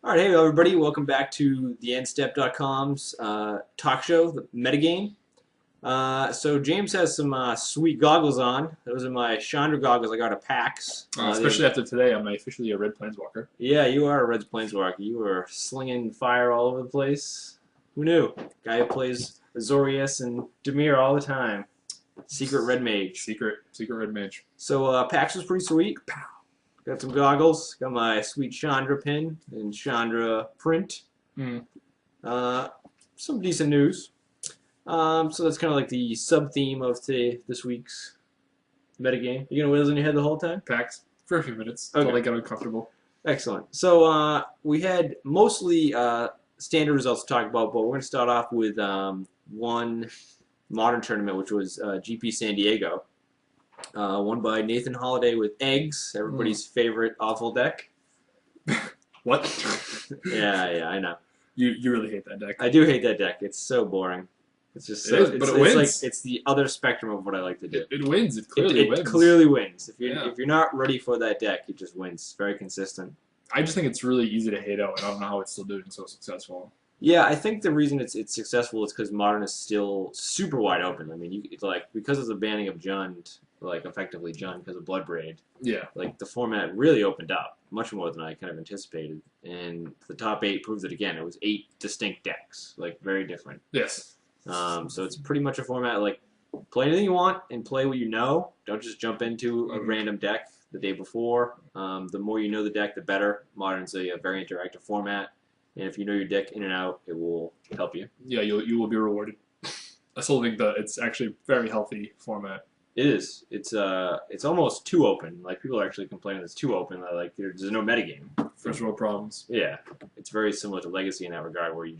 All right, hey everybody, welcome back to TheEndStep.com's talk show, the Metagame. So James has some sweet goggles on. Those are my Chandra goggles I got at PAX. Especially after today, I'm officially a Red Planeswalker. Yeah, you are a Reds Planeswalker. You were slinging fire all over the place. Who knew? Guy who plays Azorius and Dimir all the time. Secret Red Mage. Secret Red Mage. So PAX was pretty sweet. Got some goggles. Got my sweet Chandra pin and Chandra print. Some decent news. So that's kind of like the sub-theme of this week's metagame. You gonna whiz in your head the whole time? PAX for a few minutes Okay. until they get uncomfortable. Excellent. So we had mostly standard results to talk about, but we're gonna start off with one modern tournament, which was GP San Diego. Won by Nathan Holiday with Eggs, everybody's favorite awful deck. What? Yeah, I know. You really hate that deck. I do hate that deck. It's so boring. It's just so, It is, but it wins. Like it's the other spectrum of what I like to do. It wins. It clearly wins. It clearly wins. If Yeah. you're not ready for that deck, it just wins. It's very consistent. I just think it's really easy to hate out. I don't know how it's still doing so successful. Yeah, I think the reason it's successful is because Modern is still super wide open. I mean, it's like because of the banning of Jund, like effectively Jund because of Bloodbraid. Yeah. Like the format really opened up much more than I kind of anticipated, and the top 8 proves it again. It was 8 distinct decks, like very different. Yes. So it's pretty much a format like play anything you want and play what you know. Don't just jump into a random deck the day before. The more you know the deck, the better. Modern's a very interactive format, and if you know your deck in and out, it will help you. Yeah, you will be rewarded. I still think that it's actually a very healthy format. It is. It's almost too open. Like people are actually complaining it's too open. Like there's no metagame. First world problems. Yeah, it's very similar to Legacy in that regard, where you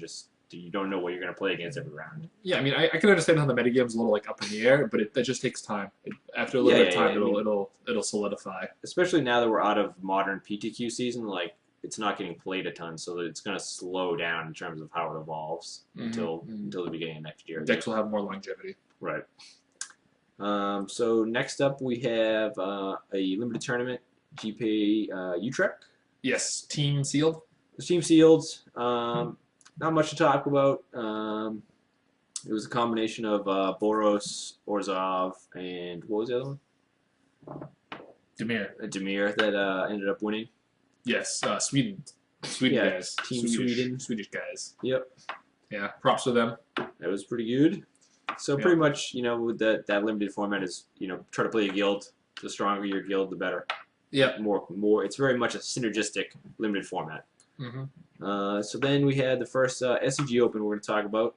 don't know what you're going to play against every round. Yeah, I mean, I can understand how the metagame's a little like up in the air, but that just takes time. After a little bit of time, it'll solidify. Especially now that we're out of modern PTQ season, like it's not getting played a ton, so that it's going to slow down in terms of how it evolves until the beginning of next year. Decks will have more longevity. Right. So next up we have a limited tournament, GP Utrecht. Yes, team sealed. The team sealed. Not much to talk about. It was a combination of Boros, Orzhov, and what was the other one? Dimir. Dimir that ended up winning. Yes, Sweden Yeah, guys. Team Sweden. Swedish guys. Yep. Yeah, props to them. That was pretty good. So pretty much, with that limited format is, try to play a guild. The stronger your guild, the better. Yeah. More. It's very much a synergistic limited format. So then we had the first SCG Open we're going to talk about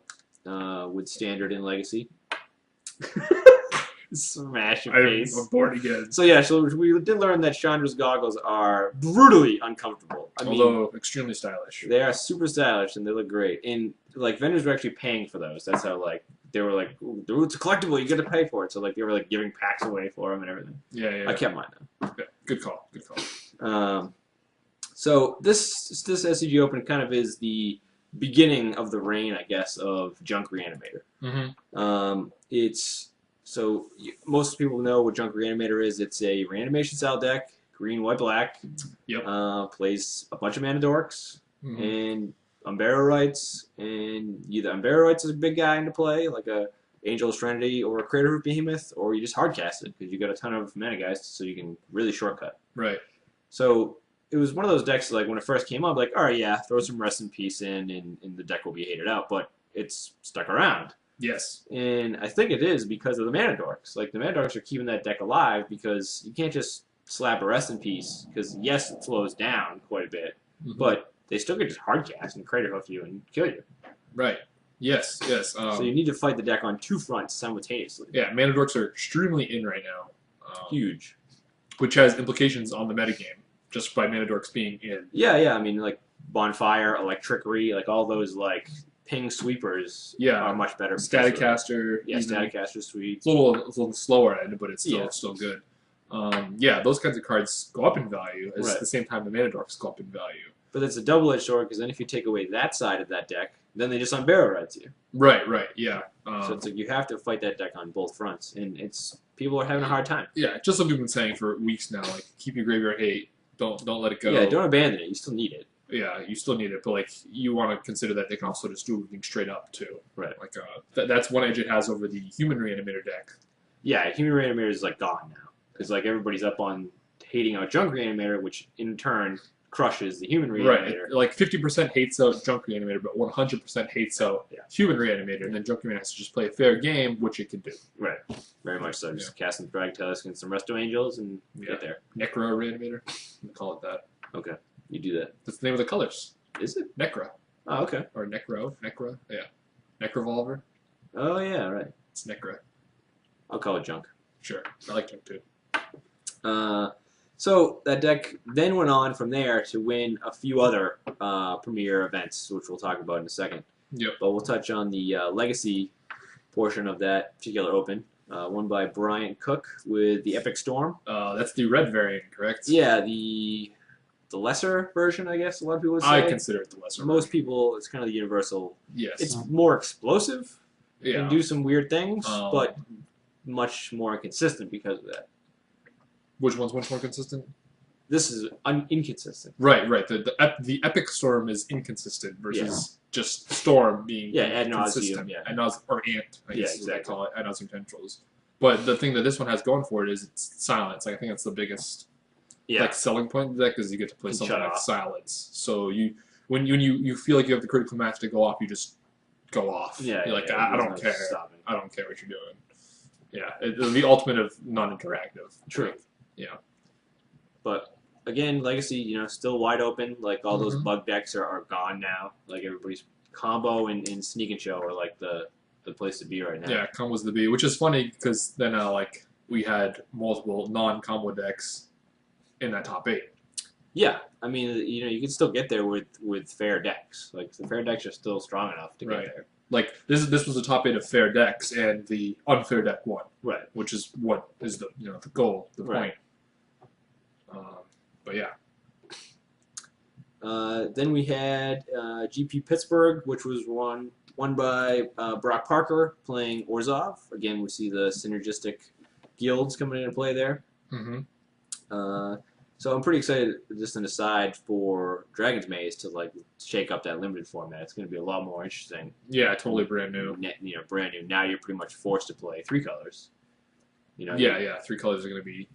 with Standard and Legacy. Smash your face. I'm bored again. So yeah, so we did learn that Chandra's goggles are brutally uncomfortable. Although extremely stylish. They are super stylish and they look great. And like vendors were actually paying for those. That's how like they were like, "Ooh, it's a collectible. You got to pay for it." So like they were like giving packs away for them and everything. Yeah. I kept mine though. Okay. Good call. So this SCG Open kind of is the beginning of the reign, I guess, of Junk Reanimator. Most people know what Junk Reanimator is. It's a reanimation style deck, green, white, black. Yep. Plays a bunch of mana dorks and Unburial Rights, and either Unburial Rights is a big guy into play, like a Angel's Trinity or a Crater Root Behemoth, or you just hardcast it because you got a ton of mana guys, so you can really shortcut. Right. So it was one of those decks like when it first came up, like, all right, yeah, throw some Rest in Peace in, and the deck will be hated out, but it's stuck around. Yes. And I think it is because of the mana dorks. Like the mana dorks are keeping that deck alive because you can't just slap a Rest in Peace because yes, it slows down quite a bit, but they still could just hardcast and Crater Hoof you and kill you. Right. Yes. So you need to fight the deck on 2 fronts simultaneously. Yeah, mana dorks are extremely in right now. Huge. Which has implications on the metagame, just by mana dorks being in. Yeah. I mean, like Bonfire, Electrickery, like all those like ping sweepers are much better. Static Caster. Yeah, Static Caster sweet. It's a little slower end, but it's still good. Those kinds of cards go up in value at the same time the mana dorks go up in value. But it's a double-edged sword because then if you take away that side of that deck, then they just unbarrel rights you. Right, yeah. So it's like you have to fight that deck on both fronts, and people are having a hard time. Yeah, just like we've been saying for weeks now, like keep your graveyard hate, don't let it go. Yeah, don't abandon it. You still need it. Yeah, you still need it, but like you want to consider that they can also just do everything straight up too. Right. Like that's one edge it has over the human reanimator deck. Yeah, human reanimator is like gone now because like everybody's up on hating out junk reanimator, which in turn crushes the human reanimator. Right, like 50% hates out junk reanimator, but 100% hates out human reanimator, and then junk reanimator has to just play a fair game, which it can do. Right, very much so. Just cast some Thragtusk and some Resto Angels and get there. Necro reanimator, we call it that. Okay, you do that. That's the name of the colors. Is it? Necro. Oh, okay. Or Necro, yeah. Necrovolver. Oh, yeah, right. It's Necro. I'll call it junk. Sure, I like junk too. So that deck then went on from there to win a few other premier events, which we'll talk about in a second. Yep. But we'll touch on the legacy portion of that particular open, won by Brian Cook with the Epic Storm. That's the red variant, correct? Yeah, the lesser version, I guess a lot of people would say. I consider it the lesser. Most people, it's kind of the universal. Yes. It's more explosive. Yeah. Can do some weird things, but much more inconsistent because of that. Which one's much more consistent? This is inconsistent. Right. The Epic Storm is inconsistent versus just Storm being ad consistent. nauseum, Ad nauseum, or Ant, I guess is what they exactly. call it, ad nauseum tendrils. But the thing that this one has going for it is it's silence. Like, I think that's the biggest selling point of the deck is you get to play something like silence. So when you feel like you have the critical match to go off, you just go off. Yeah, you're like, I don't care. Stopping. I don't care what you're doing. Yeah, it'll be ultimate of non-interactive. True. Yeah. But again, Legacy, still wide open. Like all those bug decks are gone now. Like everybody's combo and Sneak and Show are like the place to be right now. Yeah, combo's the B, which is funny because then like we had multiple non-combo decks in that top 8. Yeah, I mean, you can still get there with fair decks. Like the fair decks are still strong enough to get there. Like this was the top 8 of fair decks, and the unfair deck won. Right. Which is what is the the goal, the point. But yeah. Then we had GP Pittsburgh, which was won by Brock Parker playing Orzhov. Again, we see the synergistic guilds coming into play there. So I'm pretty excited, just an aside, for Dragon's Maze to like shake up that limited format. It's going to be a lot more interesting. Yeah, totally brand new. Brand new. Now you're pretty much forced to play 3 colors. Yeah, 3 colors are going to be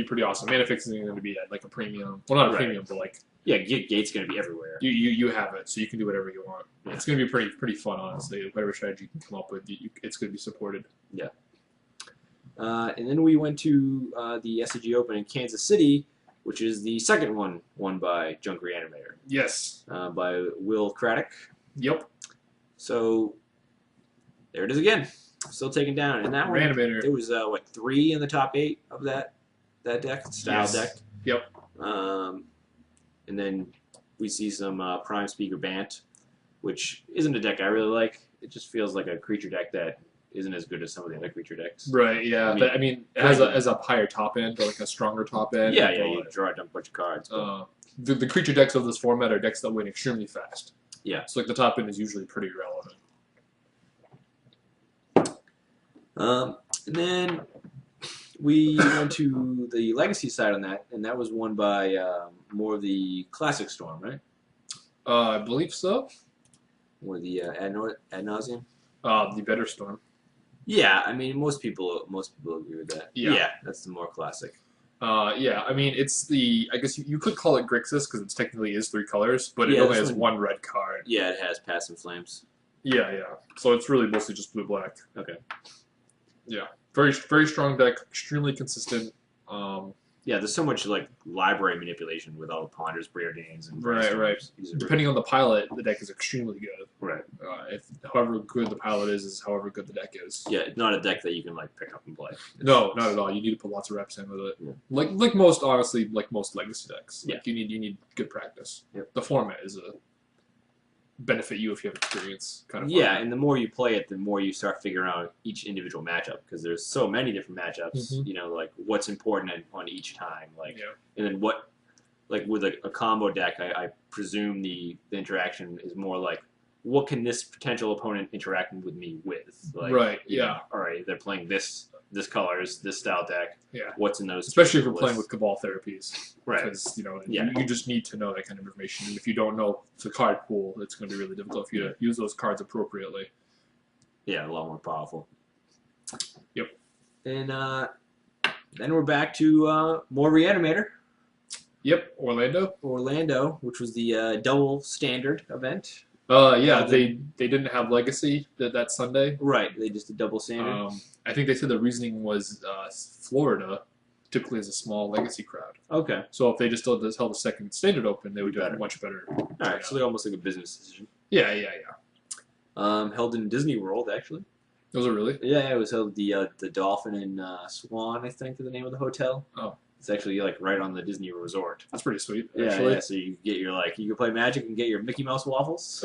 pretty awesome. Mana fixing is going to be at like a premium. Well, not a premium, but like Gate's going to be everywhere. You have it, so you can do whatever you want. Yeah. It's going to be pretty fun, honestly. Whatever strategy you can come up with, it's going to be supported. Yeah. And then we went to the SCG Open in Kansas City, which is the second one won by Junk Reanimator. Yes. By Will Craddock. Yep. So there it is again. Still taken down. And that Reanimator. one, there was 3 in the top 8 of that deck, style deck. Yep. And then we see some Prime Speaker Bant, which isn't a deck I really like. It just feels like a creature deck that isn't as good as some of the other creature decks. Right, yeah. I mean it has a higher top end, or like a stronger top end. Yeah, you draw a bunch of cards. The creature decks of this format are decks that win extremely fast. Yeah. So like the top end is usually pretty relevant. And then we went to the Legacy side on that, and that was won by more of the Classic Storm, right? I believe so. Or the ad nauseum. The better Storm. Yeah, I mean most people agree with that. Yeah, that's the more classic. Yeah, I mean it's I guess you could call it Grixis because it technically is 3 colors, but it only has 1 red card. Yeah, it has Passive Flames. Yeah. So it's really mostly just blue-black. Okay. Yeah, very strong deck, extremely consistent. Yeah, there's so much like library manipulation with all the Ponders, Preordains, and right. Depending on the pilot, the deck is extremely good. Right. If however good the pilot is however good the deck is. Yeah, it's not a deck that you can like pick up and play. No, not at all. You need to put lots of reps in with it. Yeah. Like most Legacy decks. Yeah. Like you need good practice. Yep. The format is a benefit you if you have experience kind of. Yeah, and the more you play it, the more you start figuring out each individual matchup because there's so many different matchups. Like what's important on each time. And then what, like with a combo deck, I presume the interaction is more like what can this potential opponent interact with me with? Like, right. Yeah. All right, they're playing this this colors, this style deck. Yeah. What's in those? Especially if you're playing with Cabal therapies. Right. Because, you just need to know that kind of information. And if you don't know the card pool, it's going to be really difficult for you to use those cards appropriately. Yeah, a lot more powerful. Yep. And then we're back to more Reanimator. Yep, Orlando, which was the double standard event. They didn't have Legacy that Sunday. Right, they just did double standard. I think they said the reasoning was Florida typically has a small Legacy crowd. Okay. So if they just held the second standard open, they would do much better. All right, so they're almost like a business decision. Yeah. Held in Disney World, actually. Was it really? Yeah, it was held the Dolphin and Swan, I think, is the name of the hotel. Oh. It's actually like right on the Disney Resort. That's pretty sweet. Actually. Yeah. So you get your you can play Magic and get your Mickey Mouse waffles.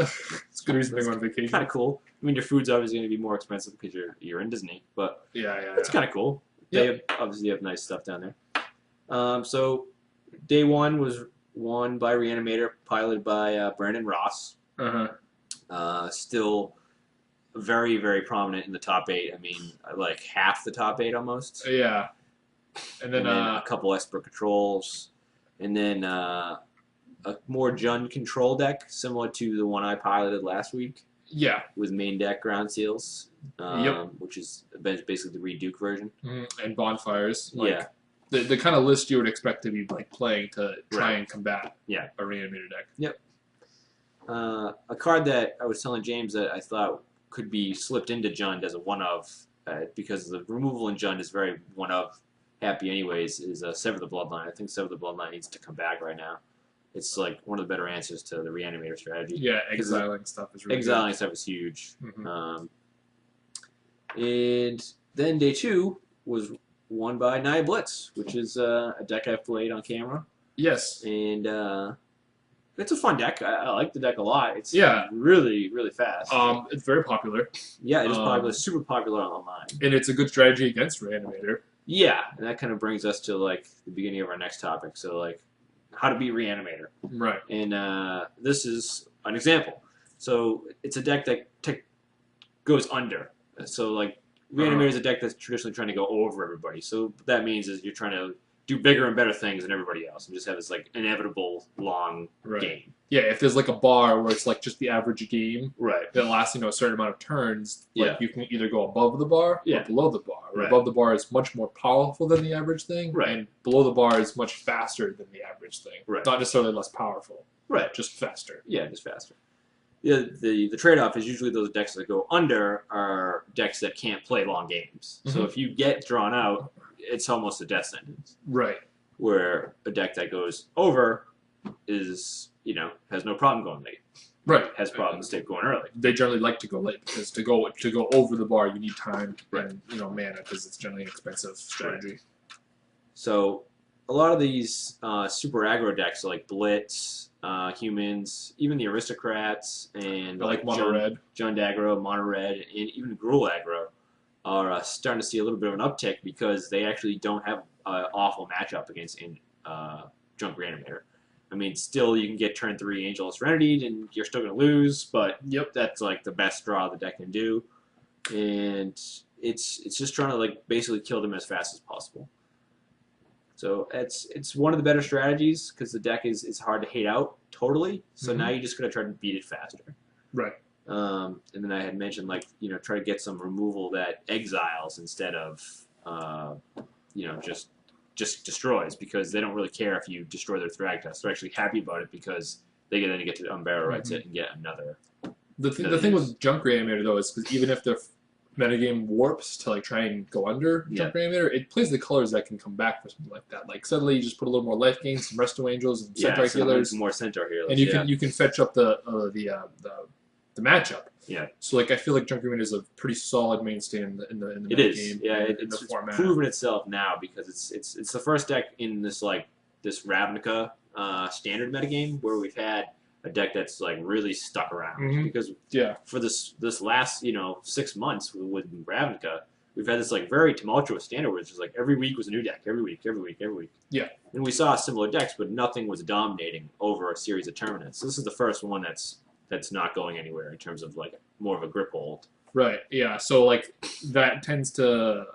It's a good reason to go on vacation. Kind of cool. I mean, your food's obviously going to be more expensive because you're in Disney, but it's kind of cool. They obviously have nice stuff down there. So day one was won by Reanimator, piloted by Brandon Ross. Still very, very prominent in the top 8. I mean, like half the top 8 almost. Yeah. And then a couple Esper controls, and then a more Jund control deck, similar to the one I piloted last week. Yeah. With main deck Ground Seals, which is basically the Reduke version. And Bonfires. The kind of list you would expect to be playing to try and combat a Reanimator deck. Yep. A card that I was telling James that I thought could be slipped into Jund as a one-of, because the removal in Jund is very one-of happy anyways, is Sever the Bloodline. I think Sever the Bloodline needs to come back right now. It's like one of the better answers to the Reanimator strategy. Yeah, exiling stuff is really Exiling stuff is huge. And then day 2 was won by Naya Blitz, which is a deck I've played on camera. Yes. And it's a fun deck. I like the deck a lot. It's really, really fast. It's very popular. Yeah, it is popular. Super popular online. And it's a good strategy against Reanimator. Yeah, and that kind of brings us to the beginning of our next topic. So how to beat Reanimator. Right. And this is an example. So it's a deck that goes under. So Reanimator is a deck that's traditionally trying to go over everybody. So what that means is you're trying to do bigger and better things than everybody else, and just have this inevitable long game. Yeah, if there's a bar where it's just the average game, that lasts a certain amount of turns, you can either go above the bar or below the bar. Above the bar is much more powerful than the average thing, and below the bar is much faster than the average thing. Not necessarily less powerful, just faster. Yeah, just faster. Yeah, the trade-off is usually those decks that go under are decks that can't play long games. So if you get drawn out, it's almost a death sentence. Right. Where a deck that goes over is, has no problem going late. Right. Has problems going early. They generally like to go late because to go over the bar you need time and mana because it's generally an expensive strategy. So a lot of these super aggro decks like Blitz, Humans, even the Aristocrats, and Mono Red, Jund aggro, Mono Red, and even Gruul aggro are starting to see a little bit of an uptick because they actually don't have an awful matchup against Junk Reanimator. I mean, still you can get turn 3 Angel of Serenity and you're still going to lose, but that's the best draw the deck can do. And it's just trying to basically kill them as fast as possible. So it's one of the better strategies because the deck is hard to hate out totally. So now you just got to try to beat it faster. Right. And then I had mentioned try to get some removal that exiles instead of just destroys, because they don't really care if you destroy their Thragtusk. They're actually happy about it because they then get to unbarrow rights it and get another. The thing with Junk Reanimator though is because even if their metagame warps to try and go under Junk Reanimator, it plays the colors that can come back for something like that. Suddenly you just put a little more life gain, some Resto Angels, and Centaur Healers, more Centaur Healers, and you can fetch up the matchup. Yeah. So I feel like Junk Reanimator is a pretty solid mainstay in the metagame. It's proven itself now because it's the first deck in this this Ravnica standard metagame where we've had a deck that's really stuck around because for this last 6 months with Ravnica, we've had this very tumultuous standard where it's just every week was a new deck, every week. Yeah. And we saw similar decks, but nothing was dominating over a series of tournaments. So this is the first one that's not going anywhere in terms of more of a grip hold. Right. Yeah. So that tends to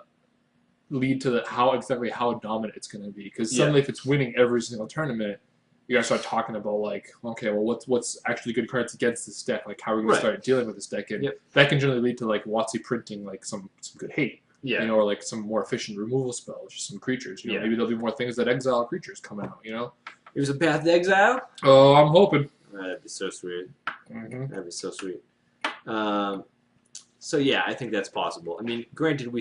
lead to how dominant it's going to be. Because suddenly, if it's winning every single tournament, you guys start talking about like, okay, well, what's actually good cards against this deck? Like, how are we going to start dealing with this deck? And that can generally lead to like WotC printing like some good hate. Yeah. You know, or like some more efficient removal spells, just some creatures. You know, maybe there'll be more things that exile creatures coming out. You know, there's a path to exile. Oh, I'm hoping. That'd be so sweet. That'd be so sweet. So yeah, I think that's possible. I mean, granted,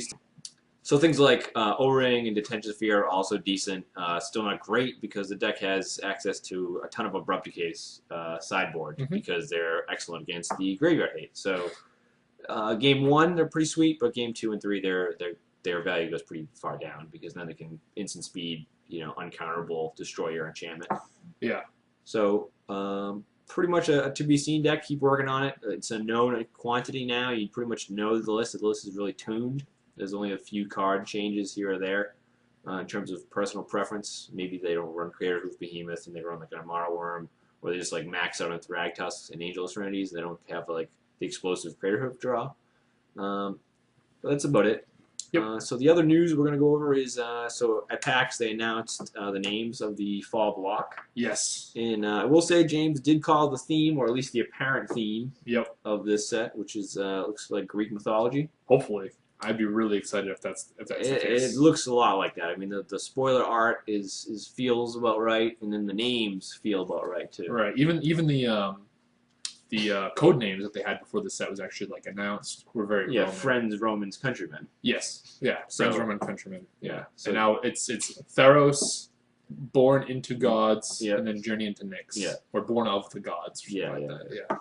so things like O-Ring and Detention Sphere are also decent. Still not great because the deck has access to a ton of Abrupt Decay's sideboard because they're excellent against the Graveyard Hate. So game 1 they're pretty sweet, but game 2 and 3 their value goes pretty far down because then they can instant speed, you know, uncounterable, destroy your enchantment. Yeah. So pretty much a to be seen deck. Keep working on it. It's a known quantity now. You pretty much know the list. The list is really tuned. There's only a few card changes here or there in terms of personal preference. Maybe they don't run Creator Hoof Behemoth and they run like an Amara Worm, or they just like max out on Thragtusk and Angel Serenities. They don't have like the explosive Creator Hoof draw. But that's about it. Yep. So the other news we're going to go over is so at PAX they announced the names of the fall block. Yes. And I will say James did call the theme, or at least the apparent theme, of this set, which is looks like Greek mythology. Hopefully. I'd be really excited if that's the case. It looks a lot like that. I mean, the spoiler art feels about right, and then the names feel about right too. Right. Even the code names that they had before the set was actually like announced were very Roman. Friends, Romans, countrymen. Yes. Yeah. Friends, Roman, countrymen. Yeah. So and now it's Theros, Born into Gods, and then Journey into Nyx. Yeah. Or Born of the Gods. Yeah. And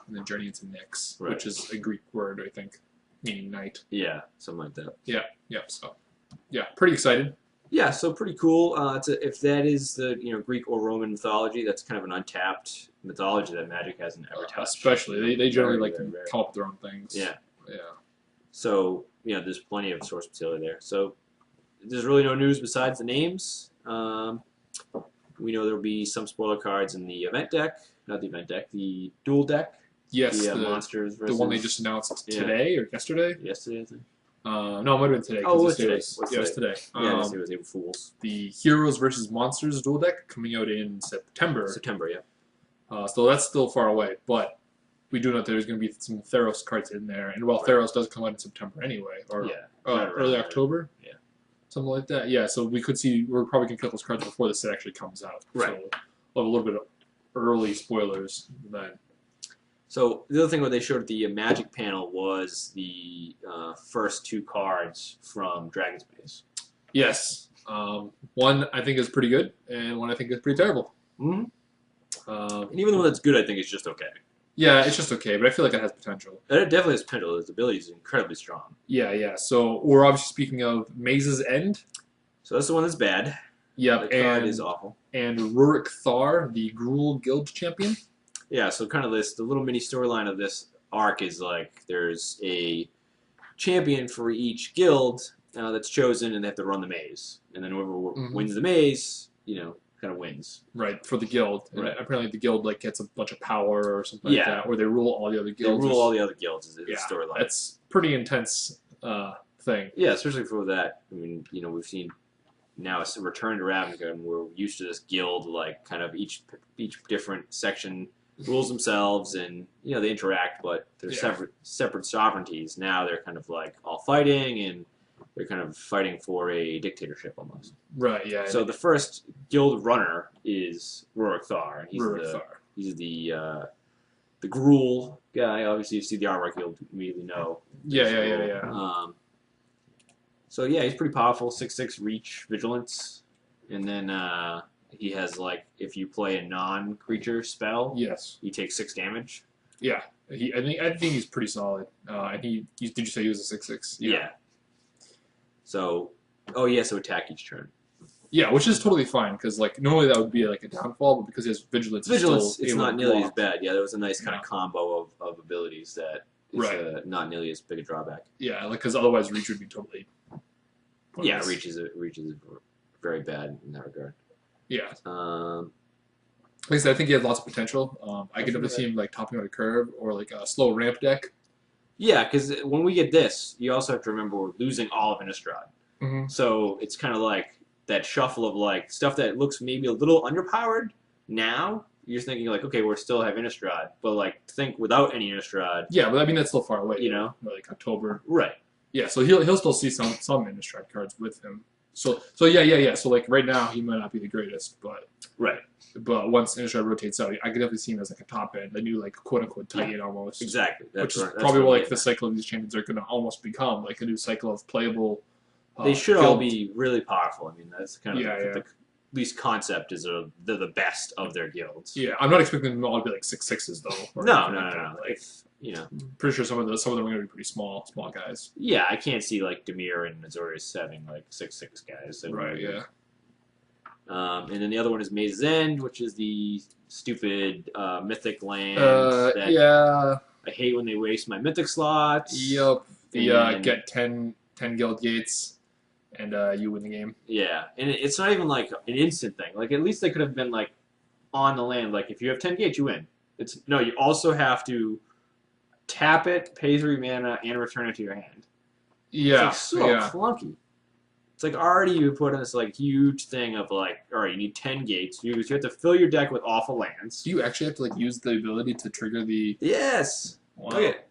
then Journey into Nyx, which is a Greek word, I think, meaning night. Yeah, something like that. Yeah. So, yeah, pretty excited. Yeah, so pretty cool. If that is the Greek or Roman mythology, that's kind of an untapped mythology that Magic hasn't ever touched. Especially, they generally like to come up with their own things. Yeah. Yeah. So there's plenty of source material there. So there's really no news besides the names. We know there'll be some spoiler cards in the event deck, not the event deck, the duel deck. Yes, the monsters versus the one they just announced today or yesterday. Yesterday, I think. No, it might have been today. Oh, it was today. It was today. Yeah, it was April Fools. The Heroes versus Monsters duel deck coming out in September. So that's still far away, but we do know that there's going to be some Theros cards in there, and Theros does come out in September anyway, or early October. Yeah. Something like that. Yeah, so we're probably going to get those cards before the set actually comes out. Right. So we'll have a little bit of early spoilers then. So the other thing what they showed at the Magic panel was the first 2 cards from Dragon's Maze. Yes. One I think is pretty good, and one I think is pretty terrible. And even the one that's good, I think, is just okay. Yeah, it's just okay, but I feel like it has potential. It definitely has potential. Its ability is incredibly strong. Yeah. So we're obviously speaking of Maze's End. So that's the one that's bad. Yep, the card is awful. And Rurik Thar, the Gruul Guild champion. Yeah, so kind of the little mini storyline of this arc is like there's a champion for each guild that's chosen, and they have to run the maze. And then whoever wins the maze, kind of wins. Right, for the guild. Right. And apparently the guild gets a bunch of power or something like that, or they rule all the other guilds. They rule all the other guilds is the storyline. That's pretty intense thing. Yeah, especially for that. I mean, we've seen now it's a return to Ravnica, and we're used to this guild, like kind of each different section rules themselves, and they interact, but they're separate sovereignties. Now they're kind of like all fighting, and they're kind of fighting for a dictatorship almost. Right. Yeah. So the first guild runner is Rurik Thar. He's the Gruul guy. Obviously, you see the artwork, you'll immediately know. Yeah. So yeah, he's pretty powerful. 6/6 reach, vigilance, and then he has like if you play a non-creature spell, you take 6 damage. Yeah, I think he's pretty solid. And did you say he was a 6/6? Yeah. So, so attack each turn. Yeah, which is totally fine because like normally that would be like a downfall, but because he has vigilance, it's not nearly as bad. Yeah, there was a nice kind of combo of abilities that is not nearly as big a drawback. Yeah, like because otherwise reach would be totally. Yeah, reach is very bad in that regard. Yeah. Like I said, I think he has lots of potential. I could definitely see him like topping out a curve or like a slow ramp deck. Yeah, because when we get this, you also have to remember we're losing all of Innistrad. So it's kind of like that shuffle of like stuff that looks maybe a little underpowered now. You're thinking like, okay, we're still have Innistrad, but like think without any Innistrad. Yeah, but I mean that's still far away. You know, like October. Right. Yeah, so he'll still see some Innistrad cards with him. So yeah. So like right now he might not be the greatest, but right. But once Innistrad rotates out, I could definitely see him as like a top end, a new like quote unquote Titan almost. Exactly. Which is probably what like the cycle of these champions are going to almost become, like a new cycle of playable. They should all be really powerful. I mean, that's kind of the least concept is they're the best of their guilds. Yeah, I'm not expecting them all to be like 6/6s though. No. Like, pretty sure some of them are going to be pretty small guys. Yeah, I can't see like Dimir and Azorius having like 6/6 guys. Right. Yeah. And then the other one is Maze's End, which is the stupid mythic land. I hate when they waste my mythic slots. Yep. Get 10 guild gates. And you win the game. Yeah, and it's not even like an instant thing. Like at least they could have been like on the land. Like if you have 10 gates, you win. You also have to tap it, pay 3 mana, and return it to your hand. Yeah, it's like clunky. It's like already you put in this like huge thing of like, all right, you need 10 gates. You have to fill your deck with awful lands. Do you actually have to like use the ability to trigger the? Yes. Wow. Look at it.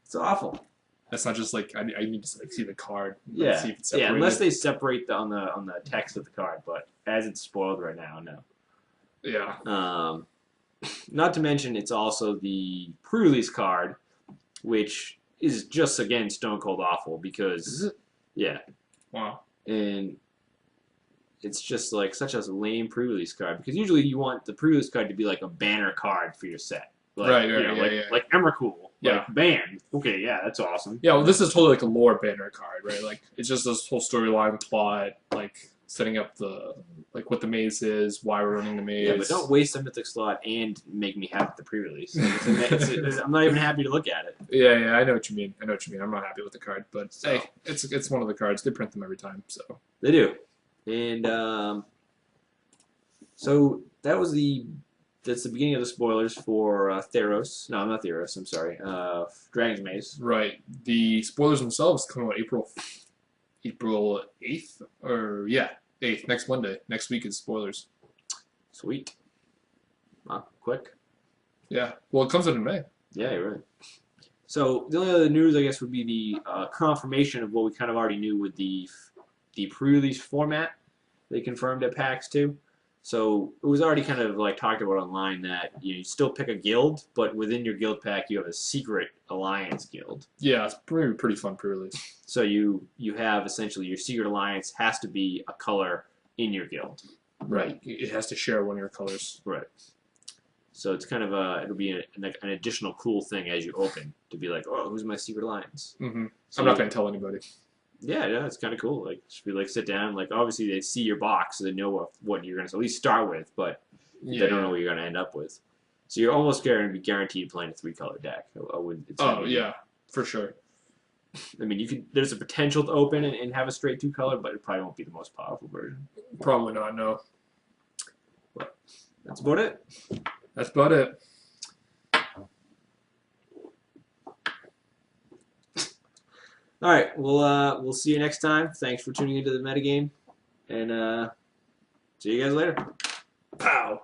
It's awful. That's not just like I need to like see the card. Yeah, see if it's unless they separate on the text of the card. But as it's spoiled right now, no. Yeah. Not to mention it's also the pre-release card, which is just again stone cold awful because is it? Yeah. Wow. And it's just like such a lame pre-release card because usually you want the pre-release card to be like a banner card for your set. Like, right, like Emrakul. Yeah. Like, banned. Okay, yeah, that's awesome. Yeah, well, this is totally like a lore banner card, right? Like, it's just this whole storyline plot, like, setting up like, what the maze is, why we're running the maze. Yeah, but don't waste a mythic slot and make me have the pre-release. Like, I'm not even happy to look at it. Yeah, I know what you mean. I'm not happy with the card, but hey, it's one of the cards. They print them every time, so. They do. And, so that's the beginning of the spoilers for Theros. No, not Theros. I'm sorry. Dragon's Maze. Right. The spoilers themselves come out April 8th? Or, yeah, 8th. Next Monday. Next week is spoilers. Sweet. Wow, quick. Yeah. Well, it comes out in May. Yeah, you're right. So the only other news, I guess, would be the confirmation of what we kind of already knew with the pre-release format they confirmed at PAX 2. So it was already kind of like talked about online that you still pick a guild, but within your guild pack you have a secret alliance guild. Yeah, it's pretty fun pre-release. So you have essentially your secret alliance has to be a color in your guild. Right. It has to share one of your colors. Right. So it's kind of it'll be an additional cool thing as you open to be like, oh, who's my secret alliance? Mm-hmm. So I'm not going to tell anybody. Yeah, it's kind of cool. Like, should we like sit down? Like, obviously they see your box, so they know what you're gonna at least start with, but they don't know what you're gonna end up with. So you're almost going to be guaranteed playing a 3-color deck. Yeah, for sure. I mean, there's a potential to open and have a straight 2-color, but it probably won't be the most powerful version. Probably not. No. But that's about it. That's about it. All right, we'll see you next time. Thanks for tuning into the Metagame, and see you guys later. Pow.